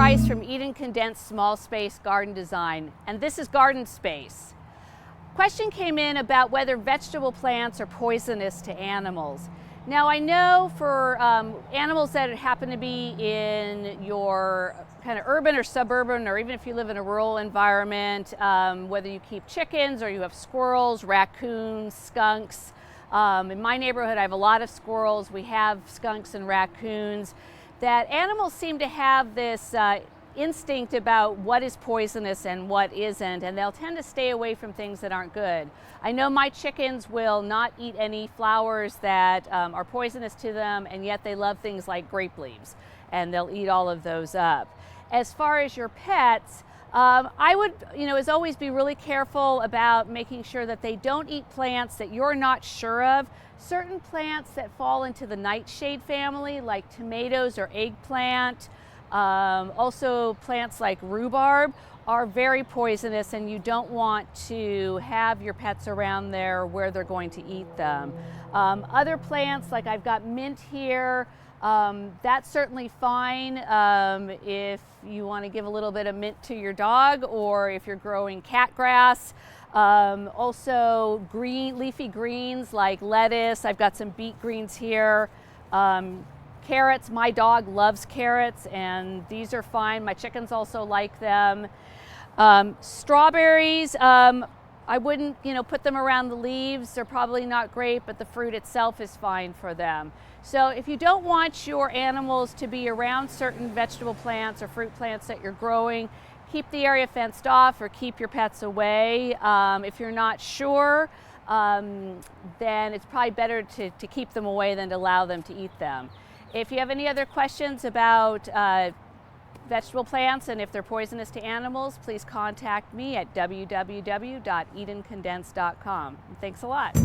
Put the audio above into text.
Bryce from Eden Condensed Small Space Garden Design, and this is Garden Space. Question came in about whether vegetable plants are poisonous to animals. Now I know for animals that happen to be in your kind of urban or suburban, or even if you live in a rural environment, whether you keep chickens or you have squirrels, raccoons, skunks. In my neighborhood I have a lot of squirrels, we have skunks and raccoons, that animals seem to have this instinct about what is poisonous and what isn't, and they'll tend to stay away from things that aren't good. I know my chickens will not eat any flowers that are poisonous to them, and yet they love things like grape leaves, and they'll eat all of those up. As far as your pets, I would, as always, be really careful about making sure that they don't eat plants that you're not sure of. Certain plants that fall into the nightshade family, like tomatoes or eggplant, also plants like rhubarb, are very poisonous, and you don't want to have your pets around there where they're going to eat them. Other plants, like I've got mint here, that's certainly fine if you want to give a little bit of mint to your dog, or if you're growing cat grass. Also leafy greens like lettuce. I've got some beet greens here. Carrots, my dog loves carrots, and these are fine. My chickens also like them. Strawberries, I wouldn't, put them around the leaves. They're probably not great, but the fruit itself is fine for them. So if you don't want your animals to be around certain vegetable plants or fruit plants that you're growing, keep the area fenced off or keep your pets away. If you're not sure, then it's probably better to keep them away than to allow them to eat them. If you have any other questions about vegetable plants and if they're poisonous to animals, please contact me at www.edencondensed.com. Thanks a lot.